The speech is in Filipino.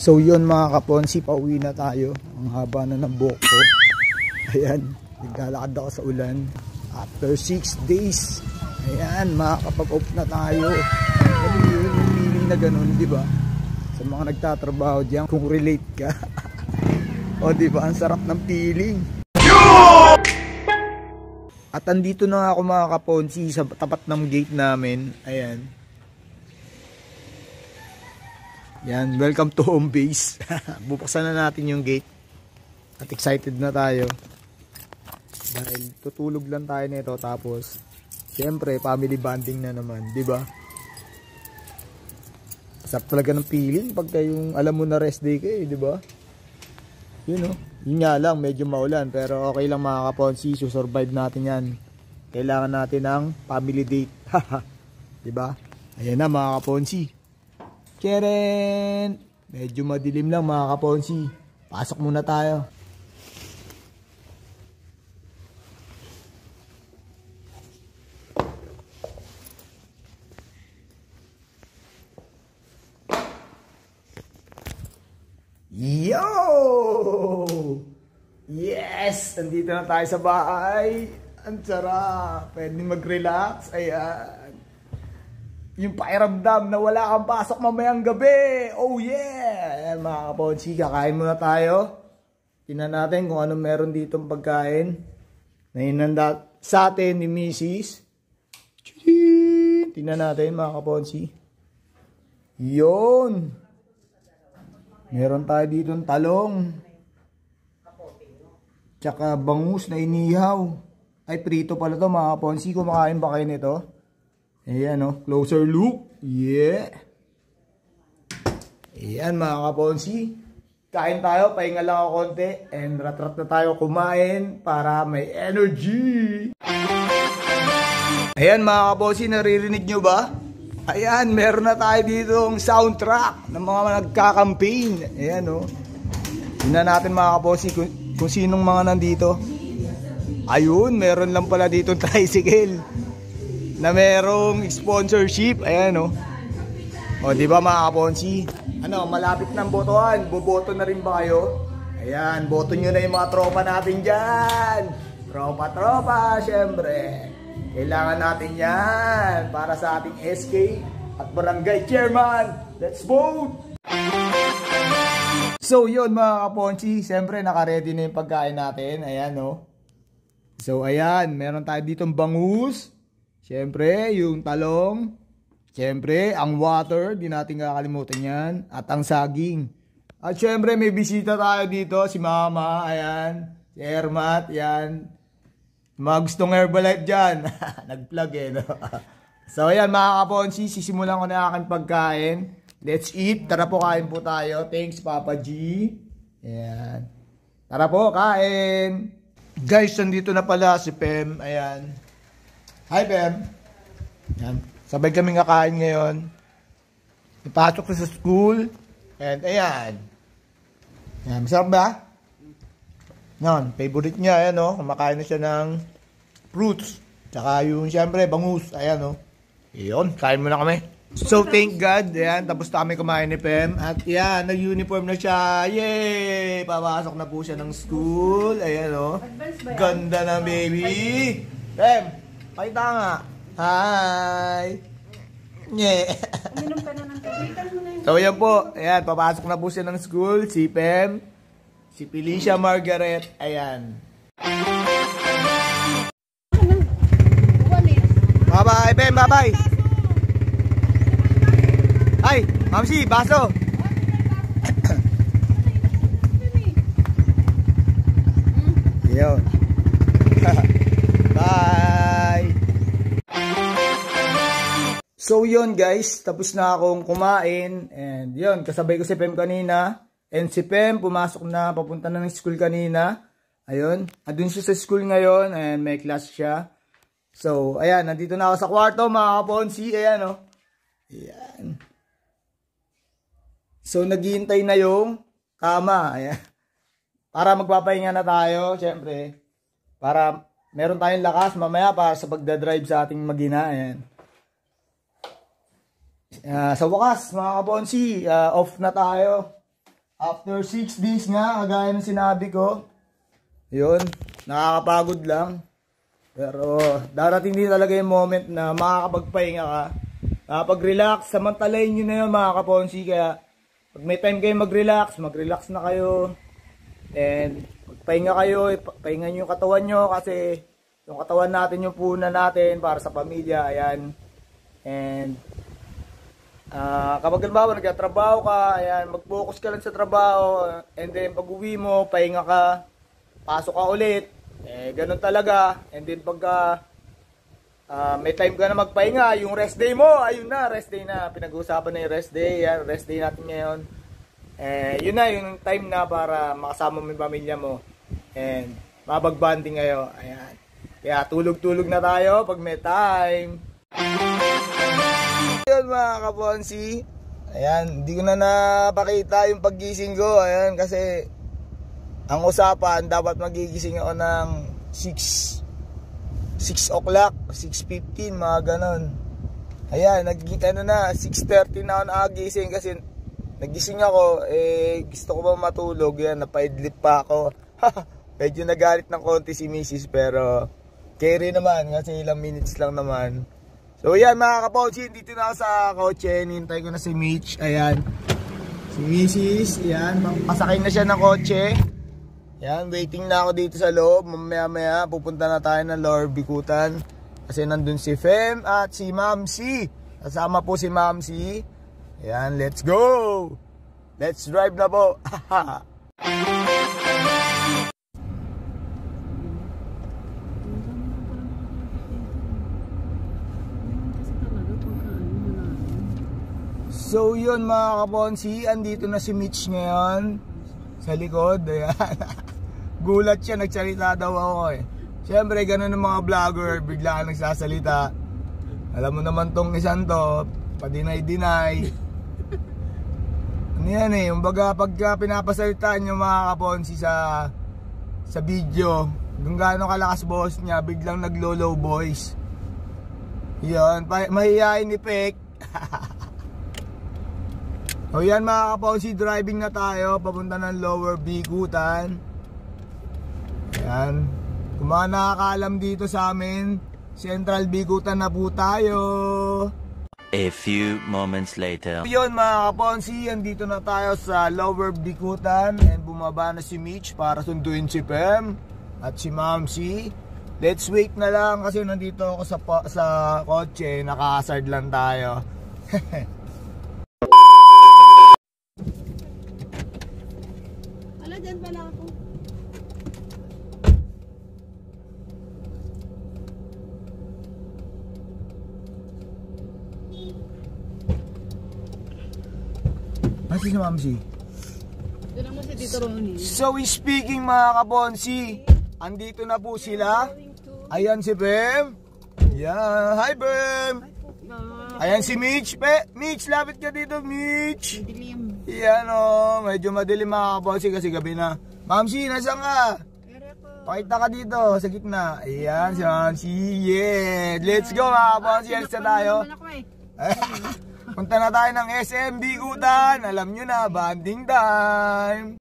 So yun mga kaponsi, pauwi na tayo. Ang haba na ng buhok ko. Ayan, naglalakad ako sa ulan. After 6 days, ayan, makakapag-off na tayo. Ano yun, yung feeling na ganun, di ba? Sa mga nagtatrabaho diyan, kung relate ka. O di ba, ang sarap ng feeling. At andito na ako mga kaponsi sa tapat ng gate namin. Ayan. Yan, welcome to home base. Bubuksan na natin yung gate. At excited na tayo. Dahil tutulog lang tayo nito, tapos siyempre family bonding na naman, di ba? Sarap talaga ng feeling pagka yung alam mo na rest day kayo, di ba? Yun oh. Yun nga lang, medyo maulan, pero okay lang mga kaponsi, susurvive natin yan. Kailangan natin ng family date. Di ba? Ayan na mga kaponsi. Keren! Medyo madilim lang mga kaponsi. Pasok muna tayo. Yo! Yes! Nandito na tayo sa bahay. Ang sarap. Pwede mag-relax. Ayan. Yung pakiramdam na wala kang pasok mamayang gabi. Oh yeah! Ayan mga kaponsi, kakain muna tayo. Tingnan natin kung anong meron ditong pagkain na hinanda sa atin ni Mrs. Tingnan natin mga kaponsi. Yun! Meron tayo ditong talong. Tsaka bangus na inihaw. Ay, prito pala to mga kaponsi. Kumakain ba kayo nito? Ayan o, closer look. Yeah. Ayan mga kaponsi. Kain tayo, pahinga lang ako konti. And rat-rat na tayo kumain para may energy. Ayan mga kaponsi, naririnig nyo ba? Ayan, meron na tayo ditong soundtrack ng mga nagka-campaign. Ayan o. Tingnan natin mga kaponsi kung sinong mga nandito. Ayun, meron lang pala ditong tricycle na merong sponsorship. Ayan o. O diba mga kaponsi? Ano, malapit ng botohan. Boboto na rin ba kayo? Ayan, boto nyo na yung mga tropa natin dyan. Tropa-tropa, syempre. Kailangan natin yan para sa ating SK at barangay chairman. Let's vote! So yun mga kaponsi, syempre naka-ready na yung pagkain natin. Ayan o. So ayan, meron tayo ditong bangus. Siyempre, yung talong. Siyempre, ang water. Di natin kakalimutan yan. At ang saging. At siyempre, may bisita tayo dito. Si Mama. Ayan. Si Ermat. Ayan. Mga gustong Herbalife dyan. Nag-plug eh. No? So, ayan mga kaponsi. Sisimulan ko na aking pagkain. Let's eat. Tara po, kain po tayo. Thanks, Papa G. Ayan. Tara po, kain. Guys, nandito na pala si Pem. Ayan. Hi, Pem. Yan. Sabay kami kakain ngayon. Ipasok ko sa school. And ayan. Yan. Masarap ba? Yan. Favorite niya. Ayan o. Kumakain na siya ng fruits. Tsaka yung siyempre bangus. Ayan o. Iyon. Kain muna kami. So thank God. Ayan. Tapos na kami kumain ni Pem. At yan. Nag-uniform na siya. Yay! Papasok na po siya ng school. Ayan o. Ganda na baby. Pem! Pakita nga. Hi! Yeah. Uminom ka na ng tubig. So yan po. Ayan, papasok na po siya ng school. Si Pem. Si Felicia Margaret. Ayan. Bye-bye, Pem. Bye-bye. Ay, Mamsi, baso. Yo. Bye! So yun guys, tapos na akong kumain. And yun, kasabay ko si Pem kanina. And si Pem, pumasok na, papunta na ng school kanina. Ayun, andun siya sa school ngayon. And may class siya. So, ayan, nandito na ako sa kwarto mga kaponsi. Ayan o. Ayan. So, naghihintay na yung kama. Ayan. Para magpapahinga na tayo, syempre. Para meron tayong lakas mamaya para sa pagdadrive sa ating magina. Ayan. Sa wakas, mga kaponsi, off na tayo. after 6 days nga, kagaya ng sinabi ko, yun, nakakapagod lang. Pero darating din talaga yung moment na makakapagpahinga ka, nakapag-relax, samantalayin nyo na yun mga kaponsi. Kaya pag may time kayo mag-relax na kayo. And magpahinga kayo, pahinga nyo yung katawan nyo kasi yung katawan natin yung puhunan natin para sa pamilya. Ayan. And kapag halimbawa nagtatrabaho ka, ayan, mag-focus ka lang sa trabaho. And then pag uwi mo, pahinga ka, pasok ka ulit. Ganun talaga. And then pagka may time ka na magpahinga, yung rest day mo, ayun na, rest day na. Pinag-uusapan na yung rest day. Yan, rest day natin ngayon. Yun na, yung time na para makasama mo yung pamilya mo. And mabag-bonding kayo. Ayan. Kaya tulog-tulog na tayo pag may time. Yun mga kaponsi. Ayan, hindi ko na napakita yung paggising ko. Ayan, kasi ang usapan, dapat magigising ako ng 6 o'clock, 6:15, mga ganon. Ayan, ano na, 6:30 na ako nakagising kasi nagising ako, gusto ko pa matulog. Yan, napaidlip pa ako. Medyo nagalit ng konti si Mrs. pero carry naman kasi ilang minutes lang naman. So yan mga kaponsi, dito na ako sa kotse. Nintay ko na si Mitch. Ayan, si Mrs. Ayan, pasakay na siya ng kotse. Ayan, waiting na ako dito sa loob. Mamaya pupunta na tayo ng Lower Bikutan kasi nandun si Fem at si Mamsi. Kasama po si Mamsi. Ayan, let's go! Let's drive na po! So yun mga kaponsi, andito na si Mitch ngayon sa likod. Ayan. Gulat siya, nagsalita daw ako eh. Siyempre ganun ng mga vlogger, biglaan nagsasalita. Alam mo naman tong isang to, pa-deny-deny. Ano yan eh, kumbaga pagka pinapasalitaan yung mga kaponsi sa video, kung gaano kalakas boss niya, biglang naglo-low voice. Yun, mahihayin ni Pek. O yan mga kaponsi, driving na tayo papunta ng Lower Bikutan. Yan, kung mga nakakaalam dito sa amin, Central Bikutan na po tayo. A few moments later. Yun mga kaponsi, andito na tayo sa Lower Bikutan. And bumaba na si Mitch para sunduin si Pem at si Mamsi. Let's wait na lang kasi nandito ako sa kotse, naka-hazard lang tayo. Ala, dyan pala ako. Kasi si Mamsi. Doon mo si Tito Ronnie. So speaking mga kabonsi, andito na po sila. Ayan si Pem. Ayan, hi Pem. Ayan si Mitch. Mitch, lapit ka dito Mitch. Dilim. Ayan o, medyo madilim mga kabonsi kasi gabi na. Mamsi, nasaan ka? Pakita ka dito sa gitna. Ayan si Mamsi. Yeah, let's go mga kabonsi. Alis na tayo. Punta na tayo ng SM Bikutan. Alam nyo na, banding time.